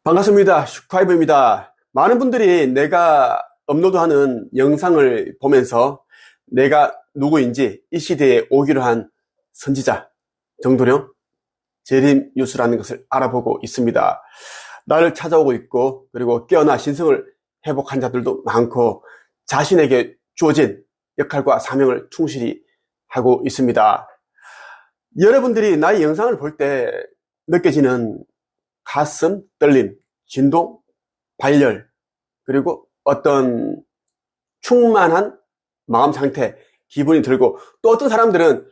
반갑습니다. 슈카이브입니다. 많은 분들이 내가 업로드하는 영상을 보면서 내가 누구인지 이 시대에 오기로 한 선지자, 정도령, 재림 유수라는 것을 알아보고 있습니다. 나를 찾아오고 있고, 그리고 깨어나 신성을 회복한 자들도 많고, 자신에게 주어진 역할과 사명을 충실히 하고 있습니다. 여러분들이 나의 영상을 볼 때 느껴지는 가슴 떨림, 진동, 발열, 그리고 어떤 충만한 마음 상태, 기분이 들고, 또 어떤 사람들은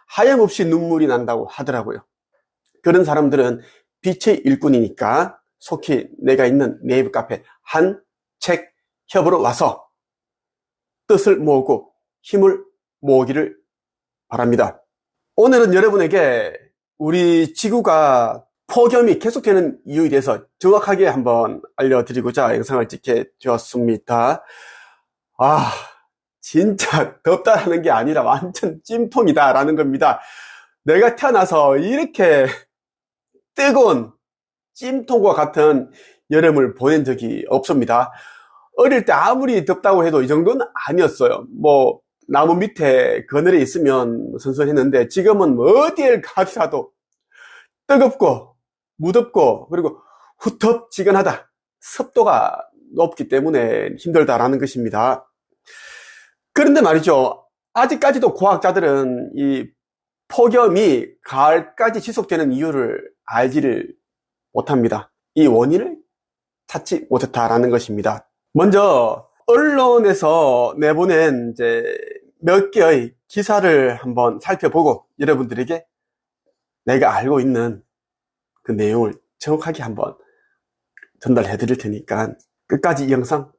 하염없이 눈물이 난다고 하더라고요. 그런 사람들은 빛의 일꾼이니까 속히 내가 있는 네이버 카페 한책협으로 와서 뜻을 모으고 힘을 모으기를 바랍니다. 오늘은 여러분에게 우리 지구가 폭염이 계속되는 이유에 대해서 정확하게 한번 알려드리고자 영상을 찍게 되었습니다. 진짜 덥다라는 게 아니라 완전 찜통이다라는 겁니다. 내가 태어나서 이렇게 뜨거운 찜통과 같은 여름을 보낸 적이 없습니다. 어릴 때 아무리 덥다고 해도 이 정도는 아니었어요. 나무 밑에 그늘에 있으면 선선했는데 지금은 어디에 가더라도 뜨겁고 무덥고 그리고 후텁지근하다. 습도가 높기 때문에 힘들다라는 것입니다. 그런데 말이죠. 아직까지도 과학자들은 이 폭염이 가을까지 지속되는 이유를 알지를 못합니다. 이 원인을 찾지 못했다라는 것입니다. 먼저 언론에서 내보낸 몇 개의 기사를 한번 살펴보고 여러분들에게 내가 알고 있는 그 내용을 정확하게 한번 전달해 드릴 테니까 끝까지 이 영상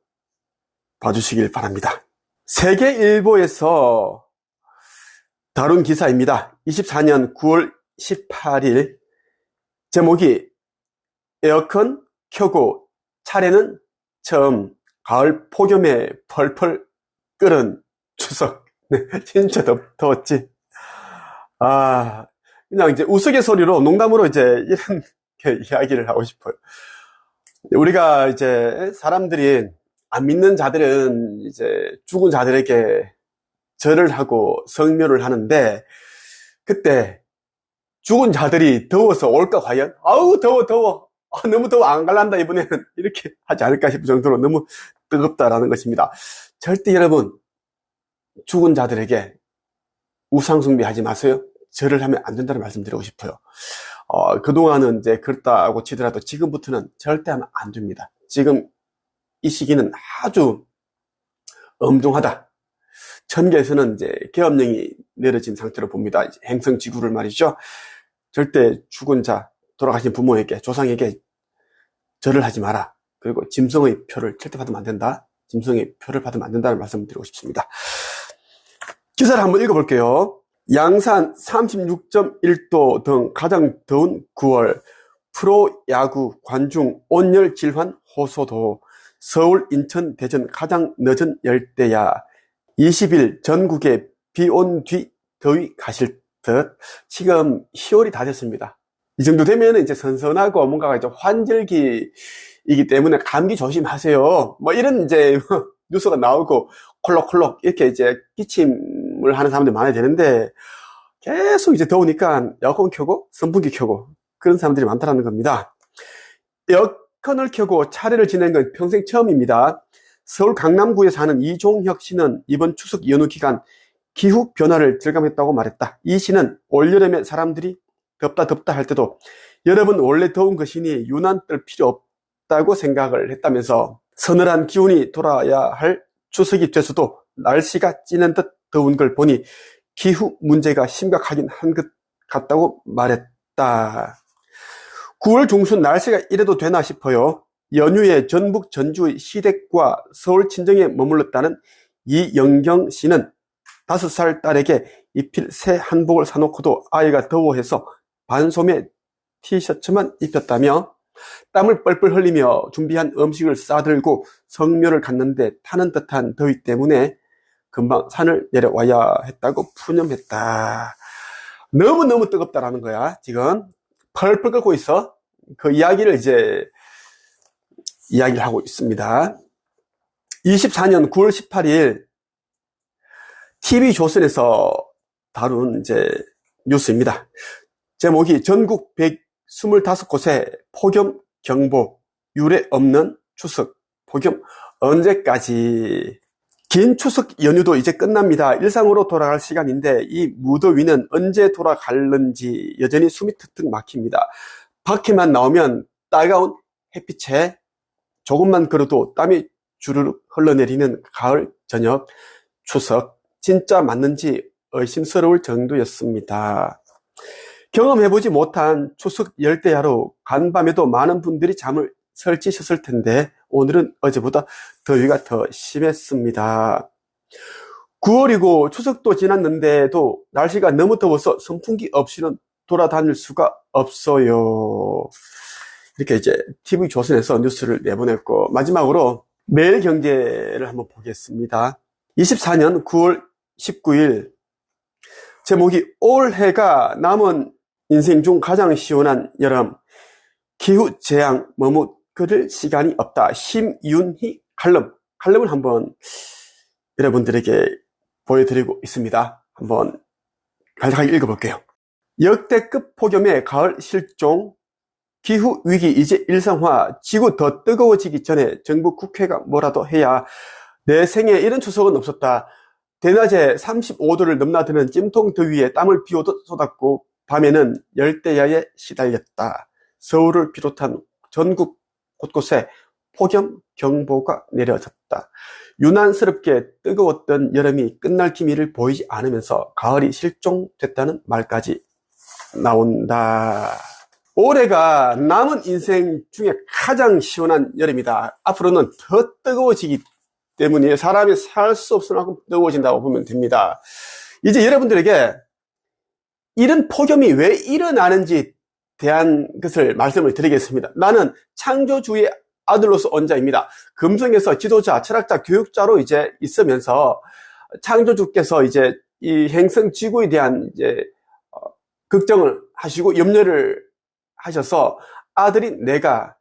봐주시길 바랍니다. 세계일보에서 다룬 기사입니다. 24년 9월 18일 제목이 에어컨 켜고 차례는 처음 가을 폭염에 펄펄 끓은 추석. 네, 진짜 더웠지. 그냥 우스갯소리로 농담으로 이런 이야기를 하고 싶어요. 우리가 사람들이 안 믿는 자들은 죽은 자들에게 절을 하고 성묘를 하는데 그때 죽은 자들이 더워서 올까 과연? 아우 더워 너무 더워 안 갈란다 이번에는 이렇게 하지 않을까 싶을 정도로 너무 뜨겁다라는 것입니다. 절대 여러분 죽은 자들에게 우상 숭배하지 마세요. 절을 하면 안 된다는 말씀 드리고 싶어요. 그동안은 그렇다고 치더라도 지금부터는 절대 하면 안 됩니다. 지금 이 시기는 아주 엄중하다. 천계에서는 계엄령이 내려진 상태로 봅니다. 행성지구를 말이죠. 절대 죽은 자, 돌아가신 부모에게, 조상에게 절을 하지 마라. 그리고 짐승의 표를 절대 받으면 안 된다. 짐승의 표를 받으면 안 된다는 말씀을 드리고 싶습니다. 기사를 한번 읽어볼게요. 양산 36.1도 등 가장 더운 9월, 프로야구 관중 온열 질환 호소도, 서울, 인천, 대전 가장 늦은 열대야, 20일 전국에 비 온 뒤 더위 가실 듯. 지금 10월이 다 됐습니다. 이 정도 되면 선선하고 뭔가가 환절기이기 때문에 감기 조심하세요. 이런 뉴스가 나오고 콜록콜록 이렇게 기침을 하는 사람들이 많아야 되는데 계속 더우니까 에어컨 켜고 선풍기 켜고 그런 사람들이 많다는 겁니다. 에어컨을 켜고 차례를 지낸 건 평생 처음입니다. 서울 강남구에 사는 이종혁 씨는 이번 추석 연휴 기간 기후 변화를 절감했다고 말했다. 이 씨는 올여름에 사람들이 덥다 할 때도 여러분 원래 더운 것이니 유난 떨 필요 없다고 생각을 했다면서 서늘한 기운이 돌아야 할 추석이 돼서도 날씨가 찌는 듯 더운 걸 보니 기후 문제가 심각하긴 한 것 같다고 말했다. 9월 중순 날씨가 이래도 되나 싶어요. 연휴에 전북 전주의 시댁과 서울 친정에 머물렀다는 이영경 씨는 5살 딸에게 입힐 새 한복을 사놓고도 아이가 더워해서 반소매 티셔츠만 입혔다며 땀을 뻘뻘 흘리며 준비한 음식을 싸들고 성묘를 갔는데 타는 듯한 더위 때문에 금방 산을 내려와야 했다고 푸념했다. 너무너무 뜨겁다라는 거야. 지금 펄펄 끓고 있어. 그 이야기를 이야기를 하고 있습니다. 24년 9월 18일 TV조선에서 다룬 이제 뉴스입니다. 제목이 전국 125곳에 폭염 경보, 유례 없는 추석, 폭염 언제까지? 긴 추석 연휴도 이제 끝납니다. 일상으로 돌아갈 시간인데 이 무더위는 언제 돌아갈는지 여전히 숨이 턱턱 막힙니다. 밖에만 나오면 따가운 햇빛에 조금만 걸어도 땀이 주르륵 흘러내리는 가을 저녁 추석, 진짜 맞는지 의심스러울 정도였습니다. 경험해보지 못한 추석 열대야로 간밤에도 많은 분들이 잠을 설치셨을 텐데 오늘은 어제보다 더위가 더 심했습니다. 9월이고 추석도 지났는데도 날씨가 너무 더워서 선풍기 없이는 돌아다닐 수가 없어요. 이렇게 이제 TV조선에서 뉴스를 내보냈고, 마지막으로 매일경제를 한번 보겠습니다. 24년 9월 19일 제목이 올해가 남은 인생 중 가장 시원한 여름, 기후재앙 머뭇거릴 시간이 없다. 심윤희 칼럼을 한번 여러분들에게 보여드리고 있습니다. 한번 간략하게 읽어볼게요. 역대급 폭염의 가을 실종, 기후위기 이제 일상화, 지구 더 뜨거워지기 전에 정부 국회가 뭐라도 해야 내 생에 이런 추석은 없었다. 대낮에 35도를 넘나드는 찜통 더위에 땀을 비오듯 쏟았고 밤에는 열대야에 시달렸다. 서울을 비롯한 전국 곳곳에 폭염 경보가 내려졌다. 유난스럽게 뜨거웠던 여름이 끝날 기미를 보이지 않으면서 가을이 실종됐다는 말까지 나온다. 올해가 남은 인생 중에 가장 시원한 여름이다. 앞으로는 더 뜨거워지기 때문에 사람이 살 수 없을 만큼 뜨거워진다고 보면 됩니다. 이제 여러분들에게 이런 폭염이 왜 일어나는지 대한 것을 말씀을 드리겠습니다. 나는 창조주의 아들로서 온 자입니다. 금성에서 지도자, 철학자, 교육자로 이제 있으면서 창조주께서 이제 이 행성 지구에 대한 이제 걱정을 하시고 염려를 하셔서 아들인 내가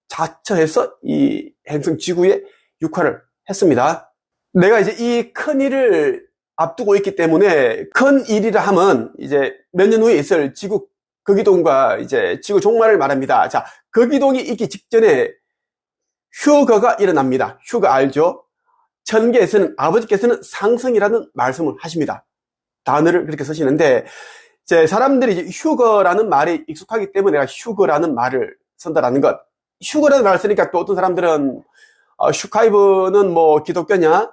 자처해서 이 행성 지구의 육화를 했습니다. 내가 이제 이 큰 일을 앞두고 있기 때문에 큰 일이라 하면 이제 몇 년 후에 있을 지구 극이동과 이제 지구 종말을 말합니다. 자, 극이동이 있기 직전에 휴거가 일어납니다. 휴거 알죠? 천계에서는 아버지께서는 상승이라는 말씀을 하십니다. 단어를 그렇게 쓰시는데 이제 사람들이 이제 휴거라는 말이 익숙하기 때문에 내가 휴거라는 말을 쓴다라는 것. 휴거라는 말을 쓰니까 또 어떤 사람들은 슈카이브는 뭐 기독교냐?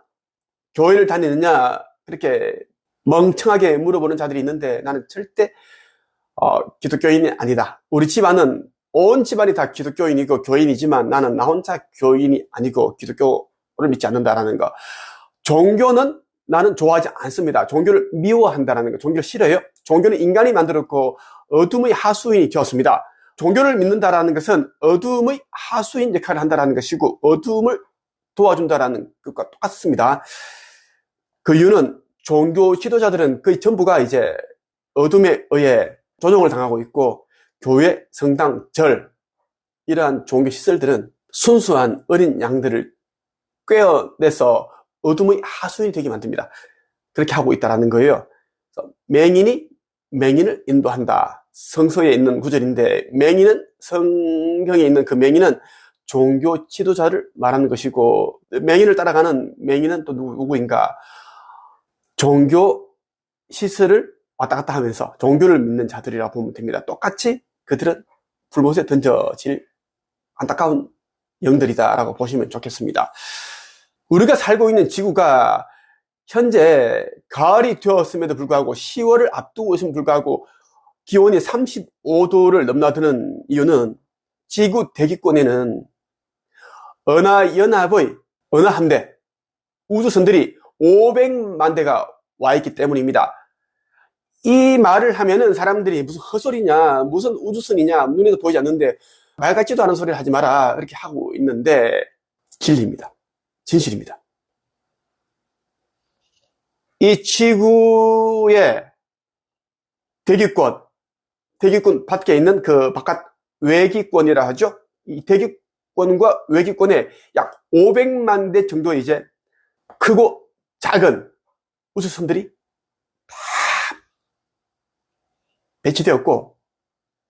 교회를 다니느냐? 그렇게 멍청하게 물어보는 자들이 있는데 나는 절대 기독교인이 아니다. 우리 집안은 온 집안이 다 기독교인이고 교인이지만 나는 나 혼자 교인이 아니고 기독교를 믿지 않는다라는 거. 종교는 나는 좋아하지 않습니다. 종교를 미워한다라는 거. 종교를 싫어해요. 종교는 인간이 만들었고 어둠의 하수인이 되었습니다. 종교를 믿는다라는 것은 어둠의 하수인 역할을 한다라는 것이고 어둠을 도와준다라는 것과 똑같습니다. 그 이유는 종교 지도자들은 거의 전부가 이제 어둠에 의해 조종을 당하고 있고 교회, 성당, 절 이러한 종교 시설들은 순수한 어린 양들을 꿰어내서 어둠의 하수인이 되게 만듭니다. 그렇게 하고 있다는 거예요. 맹인이 맹인을 인도한다. 성서에 있는 구절인데 맹인은 성경에 있는 그 맹인은 종교 지도자를 말하는 것이고 맹인을 따라가는 맹인은 또 누구인가? 종교 시설을 왔다 갔다 하면서 종교를 믿는 자들이라고 보면 됩니다. 똑같이 그들은 불못에 던져질 안타까운 영들이다라고 보시면 좋겠습니다. 우리가 살고 있는 지구가 현재 가을이 되었음에도 불구하고 10월을 앞두고 있음에도 불구하고 기온이 35도를 넘나드는 이유는 지구 대기권에는 은하연합의 어느 함대, 우주선들이 500만 대가 와 있기 때문입니다. 이 말을 하면은 사람들이 무슨 헛소리냐, 무슨 우주선이냐, 눈에도 보이지 않는데 말 같지도 않은 소리를 하지 마라 이렇게 하고 있는데 진리입니다. 진실입니다. 이 지구의 대기권 밖에 있는 그 바깥 외기권이라 하죠. 이 대기권 내기권과 외기권에 약 500만 대 정도의 이제 크고 작은 우주선들이 다 배치되었고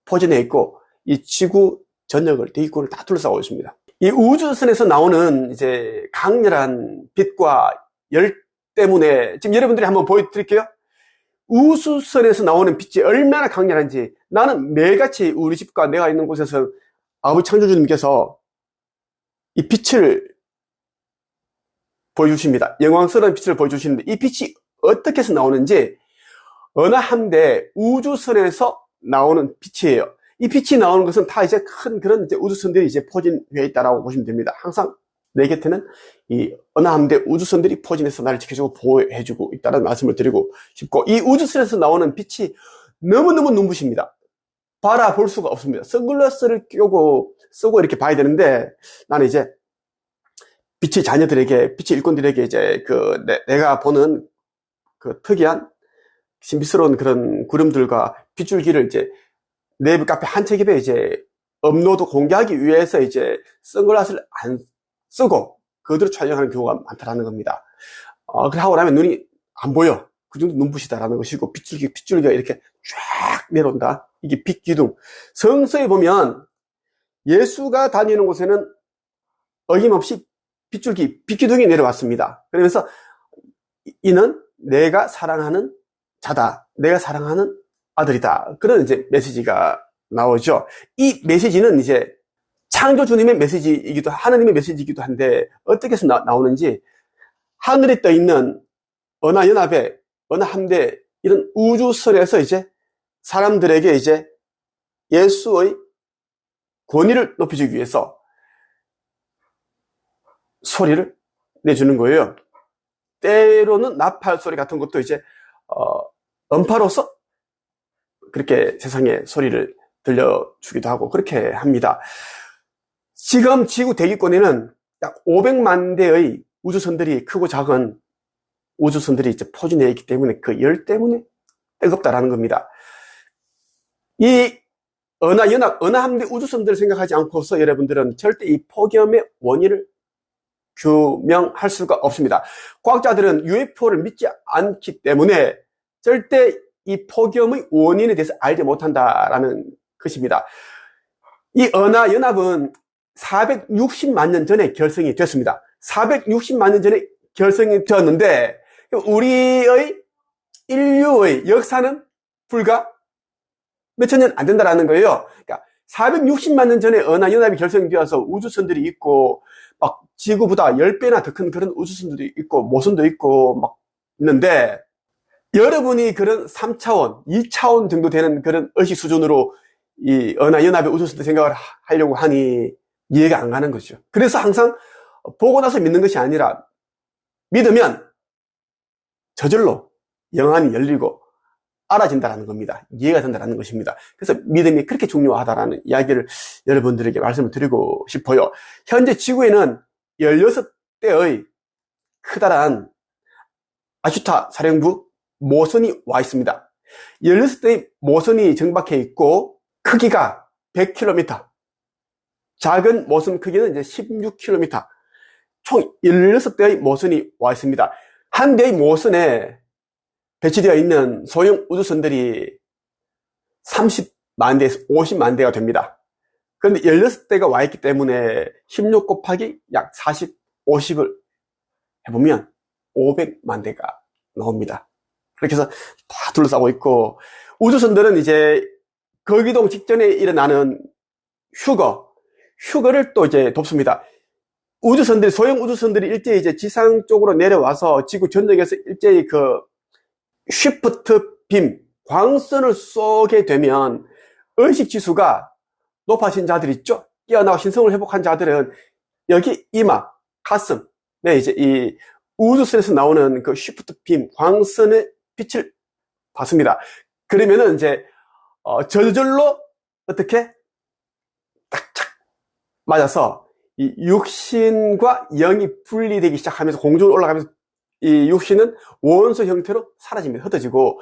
포진해 있고 이 지구 전역을 대기권을 다 둘러싸고 있습니다. 이 우주선에서 나오는 이제 강렬한 빛과 열 때문에 지금 여러분들이 한번 보여드릴게요. 우주선에서 나오는 빛이 얼마나 강렬한지 나는 매일같이 우리 집과 내가 있는 곳에서 아버지 창조주님께서 이 빛을 보여주십니다. 영광스러운 빛을 보여주시는데 이 빛이 어떻게 해서 나오는지 어느 함대 우주선에서 나오는 빛이에요. 이 빛이 나오는 것은 다 이제 큰 그런 이제 우주선들이 이제 포진되어 있다라고 보시면 됩니다. 항상 내 곁에는 이 어느 함대 우주선들이 포진해서 나를 지켜주고 보호해주고 있다는 말씀을 드리고 싶고, 이 우주선에서 나오는 빛이 너무너무 눈부십니다. 바라볼 수가 없습니다. 선글라스를 끼고 쓰고 이렇게 봐야 되는데 나는 이제 빛의 자녀들에게, 빛의 일꾼들에게 이제 내가 보는 그 특이한 신비스러운 그런 구름들과 빗줄기를 이제 네이버 카페 한 책에 이제 업로드 공개하기 위해서 이제 선글라스를 안 쓰고 그대로 촬영하는 경우가 많다라는 겁니다. 그렇게 하고 나면 눈이 안 보여. 그 정도 눈부시다라는 것이고, 빗줄기가 이렇게 쫙 내려온다. 이게 빛기둥. 성서에 보면 예수가 다니는 곳에는 어김없이 빛기둥이 내려왔습니다. 그러면서 이는 내가 사랑하는 자다. 내가 사랑하는 아들이다. 그런 이제 메시지가 나오죠. 이 메시지는 이제 창조주님의 메시지이기도, 하나님의 메시지이기도 한데, 어떻게 해서 나오는지, 하늘에 떠 있는 어느 연합에, 어느 함대, 이런 우주선에서 이제 사람들에게 이제 예수의 권위를 높여주기 위해서 소리를 내주는 거예요. 때로는 나팔 소리 같은 것도 이제, 음파로서 그렇게 세상에 소리를 들려주기도 하고 그렇게 합니다. 지금 지구 대기권에는 약 500만 대의 우주선들이, 크고 작은 우주선들이 이제 포진되어 있기 때문에 그 열 때문에 뜨겁다라는 겁니다. 이 어느 함대 우주선들을 생각하지 않고서 여러분들은 절대 이 폭염의 원인을 규명할 수가 없습니다. 과학자들은 UFO를 믿지 않기 때문에 절대 이 폭염의 원인에 대해서 알지 못한다라는 것입니다. 이 은하 연합은 460만 년 전에 결성이 됐습니다. 460만 년 전에 결성이 되었는데 우리의 인류의 역사는 불과 몇천 년 안 된다라는 거예요. 그러니까 460만 년 전에 은하 연합이 결성되어서 우주선들이 있고 막 지구보다 10배나 더 큰 그런 우주선들이 있고 모선도 있고 막 있는데, 여러분이 그런 3차원, 2차원 정도 되는 그런 의식 수준으로 이 은하 연합의 우주선들 생각을 하려고 하니 이해가 안 가는 거죠. 그래서 항상 보고 나서 믿는 것이 아니라 믿으면 저절로 영안이 열리고 알아진다는 겁니다. 이해가 된다는 것입니다. 그래서 믿음이 그렇게 중요하다는 이야기를 여러분들에게 말씀을 드리고 싶어요. 현재 지구에는 16대의 크다란 아슈타 사령부 모선이 와 있습니다. 16대의 모선이 정박해 있고 크기가 100km, 작은 모선 크기는 이제 16km, 총 16대의 모선이 와 있습니다. 한 대의 모선에 배치되어 있는 소형 우주선들이 30만 대에서 50만 대가 됩니다. 그런데 16대가 와 있기 때문에 16 곱하기 약 40, 50을 해보면 500만 대가 나옵니다. 그렇게 해서 다 둘러싸고 있고, 우주선들은 이제 거기동 직전에 일어나는 휴거를 또 이제 돕습니다. 우주선들이, 소형 우주선들이 일제히 이제 지상 쪽으로 내려와서 지구 전역에서 일제히 그 쉬프트 빔, 광선을 쏘게 되면 의식지수가 높아진 자들 있죠? 깨어나고 신성을 회복한 자들은 여기 이마, 가슴에 이제 이 우주선에서 나오는 그 쉬프트 빔, 광선의 빛을 받습니다. 그러면은 이제, 저절로 어떻게 딱착 맞아서 이 육신과 영이 분리되기 시작하면서 공중으로 올라가면서 이 육신은 원소 형태로 사라집니다. 흩어지고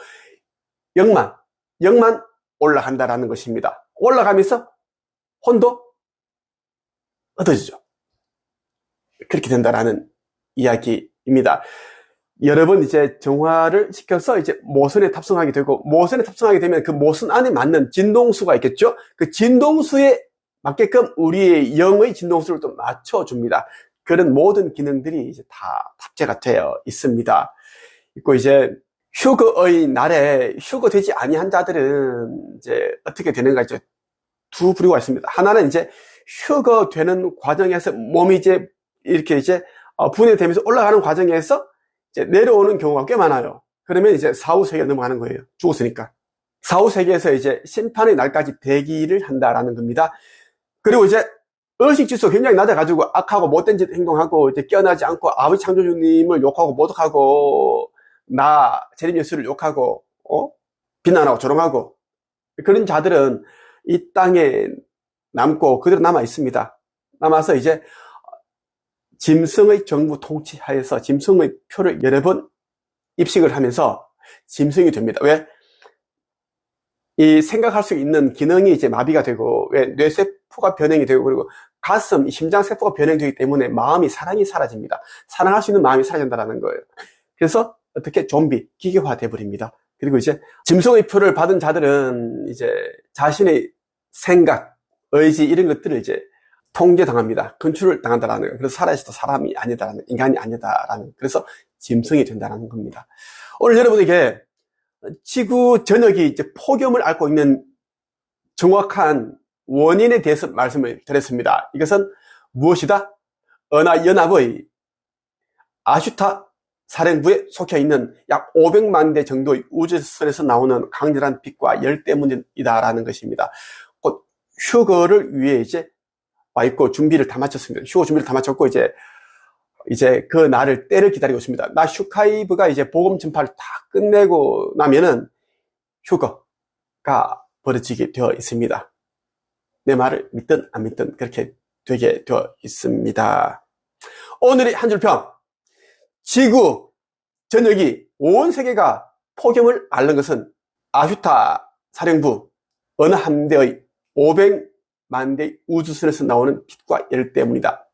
영만 올라간다라는 것입니다. 올라가면서 혼도 얻어지죠. 그렇게 된다라는 이야기입니다. 여러 번 이제 정화를 시켜서 이제 모선에 탑승하게 되고, 모선에 탑승하게 되면 그 모선 안에 맞는 진동수가 있겠죠? 그 진동수에 맞게끔 우리의 영의 진동수를 또 맞춰줍니다. 그런 모든 기능들이 이제 다 탑재가 되어 있습니다. 있고, 이제 휴거의 날에 휴거되지 아니한 자들은 이제 어떻게 되는가, 이제 두 부류가 있습니다. 하나는 이제 휴거되는 과정에서 몸이 이제 이렇게 이제 분해되면서 올라가는 과정에서 이제 내려오는 경우가 꽤 많아요. 그러면 이제 사후세계에 넘어가는 거예요. 죽었으니까. 사후세계에서 이제 심판의 날까지 대기를 한다라는 겁니다. 그리고 이제 의식지수가 굉장히 낮아가지고 악하고 못된 짓 행동하고 이제 깨어나지 않고 아버지 창조주님을 욕하고 모독하고 나 재림 예수를 욕하고 비난하고 조롱하고 그런 자들은 이 땅에 남고 그대로 남아 있습니다. 남아서 이제 짐승의 정부 통치하에서 짐승의 표를 여러 번 입식을 하면서 짐승이 됩니다. 왜? 이 생각할 수 있는 기능이 이제 마비가 되고, 왜? 뇌세포가 변형이 되고, 그리고 가슴, 심장세포가 변형되기 때문에 마음이, 사랑이 사라집니다. 사랑할 수 있는 마음이 사라진다는 거예요. 그래서 어떻게 좀비, 기계화 돼버립니다. 그리고 이제 짐승의 표를 받은 자들은 이제 자신의 생각, 의지 이런 것들을 이제 통제당합니다. 컨트롤 당한다라는 거예요. 그래서 살아있어도 사람이 아니다라는, 인간이 아니다라는, 그래서 짐승이 된다는 겁니다. 오늘 여러분에게 지구 전역이 이제 폭염을 앓고 있는 정확한 원인에 대해서 말씀을 드렸습니다. 이것은 무엇이다? 은하연합의 아슈타 사령부에 속해 있는 약 500만 대 정도의 우주선에서 나오는 강렬한 빛과 열 때문이다라는 것입니다. 곧 휴거를 위해 이제 와 있고 준비를 다 마쳤습니다. 휴거 준비를 다 마쳤고 이제 그 날을 때를 기다리고 있습니다. 나 슈카이브가 이제 복음 전파를 다 끝내고 나면은 휴거가 벌어지게 되어 있습니다. 내 말을 믿든 안 믿든 그렇게 되게 되어 있습니다. 오늘의 한 줄 평. 지구 전역이 온 세계가 폭염을 앓는 것은 아슈타 사령부 어느 함대의 500만 대 우주선에서 나오는 빛과 열 때문이다.